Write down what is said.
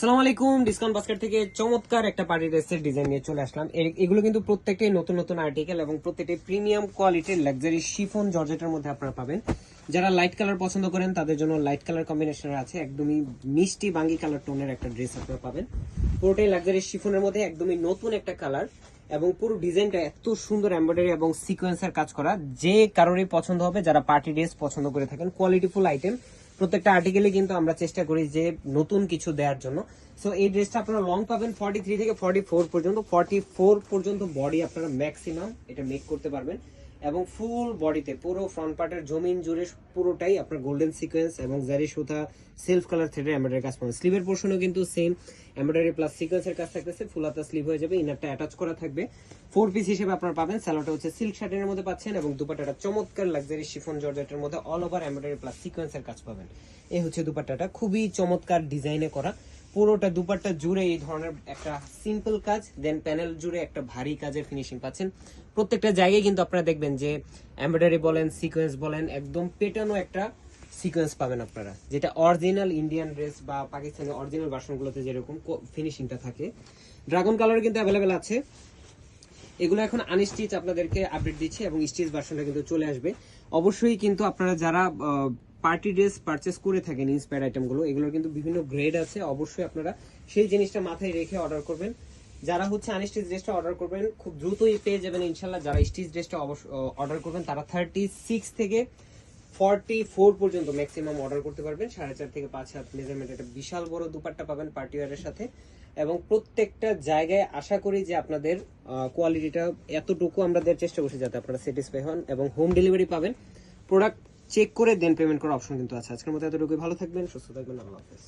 আসসালামু আলাইকুম। Discount basket থেকে চমৎকার একটা পার্টি ড্রেসের ডিজাইন নিয়ে চলে আসলাম। এগুলো কিন্তু প্রত্যেকটাই নতুন নতুন আর্টিকেল এবং প্রত্যেকটাই প্রিমিয়াম কোয়ালিটির লাক্সারি শিফন জর্জেটের মধ্যে আপনারা পাবেন। যারা লাইট কালার পছন্দ করেন তাদের জন্য লাইট কালার কম্বিনেশন আছে, একদমই মিষ্টি বাঙ্গি কালার টোনের একটা ড্রেস আপনারা পাবেন। পুরোটাই লাক্সারি শিফনের মধ্যে একদমই নতুন একটা কালার এবং পুরো ডিজাইনটা এত সুন্দর এমব্রয়ডারি এবং সিকোয়েন্সের কাজ করা, যে কারোরই পছন্দ হবে যারা পার্টি ড্রেস পছন্দ করে থাকেন। কোয়ালিটিফুল আইটেম প্রত্যেকটা আর্টিকেলে কিন্তু আমরা চেষ্টা করি যে নতুন কিছু দেওয়ার জন্য। সো এই ড্রেসটা আপনারা লং পাবেন 43 থেকে 44 পর্যন্ত। 44 পর্যন্ত বডি আপনারা ম্যাক্সিমাম এটা মেক করতে পারবেন এবং ফুল বডিতে পুরো ফ্রন্ট পার্টের জমিন জুড়ে পুরোটাই আপনার গোল্ডেন সিকোয়েন্স এবং জারি সুতা সেলফ কালার থ্রেডের এমব্রয়ডারি কাজ পাবেন। স্লিভের পোর্শনও কিন্তু সেম এমব্রয়ডারি প্লাস সিকোয়েন্সের কাজ থাকতেছে, ফুল হাতা স্লিভ হয়ে যাবে, ইনারটা অ্যাটাচ করা থাকবে। 4 পিস হিসেবে আপনারা পাবেন। স্যালোটা হচ্ছে সিল্ক শার্টের মধ্যে পাচ্ছেন এবং দুপাট্টাটা চমৎকার লাক্সারি শিফন জর্জেটের মধ্যে অল ওভার এমব্রয়ডারি প্লাস সিকোয়েন্সের কাজ পাবেন। এই হচ্ছে দুপাট্টাটা, খুবই চমৎকার ডিজাইনে করা। পুরোটা দুপাট্টা জুড়ে এই ধরনের একটা সিম্পল কাজ, দেন প্যানেল জুড়ে একটা ভারী কাজের ফিনিশিং পাচ্ছেন। প্রত্যেকটা জায়গায় কিন্তু আপনারা দেখবেন যে এমব্রয়ডারি বলেন সিকোয়েন্স বলেন একদম পেটানো একটা সিকোয়েন্স পাবেন আপনারা, যেটা অরিজিনাল ইন্ডিয়ান ড্রেস বা পাকিস্তানি অরিজিনাল ভার্সনগুলোতে যেরকম ফিনিশিংটা থাকে। ড্রাগন কালার কিন্তু অ্যাভেলেবেল আছে। এগুলো এখন আনস্টিচ আপনাদেরকে আপডেট দিচ্ছে এবং স্টিচ ভার্সনটা কিন্তু চলে আসবে। অবশ্যই কিন্তু আপনারা যারা পার্টি ড্রেস পারচেস করে থাকেন ইন্সপায়ার আইটেমগুলো, এগুলোর কিন্তু বিভিন্ন গ্রেড আছে, অবশ্যই আপনারা সেই জিনিসটা মাথায় রেখে অর্ডার করবেন। যারা হচ্ছে আনস্টিচ ড্রেসটা অর্ডার করবেন খুব দ্রুতই পেয়ে যাবেন ইনশাল্লাহ। যারা স্টিচ ড্রেসটা অর্ডার করবেন তারা 36 থেকে 44 পর্যন্ত ম্যাক্সিমাম অর্ডার করতে পারবেন। 4.5 থেকে 5 হাত মেজারমেন্ট একটা বিশাল বড় দুপাট্টা পাবেন পার্টি ওয়্যারের সাথে এবং প্রত্যেকটা জায়গায় আশা করি যে আপনাদের কোয়ালিটিটা এতটুকু আমরা দেওয়ার চেষ্টা করছি যাতে আপনারা স্যাটিসফাই হন এবং হোম ডেলিভারি পাবেন। প্রোডাক্ট চেক করে দেন পেমেন্ট করার অপশন কিন্তু আছে। আজকের মতো এতটুকুই, ভালো থাকবেন, সুস্থ থাকবেন, আল্লাহ হাফেজ।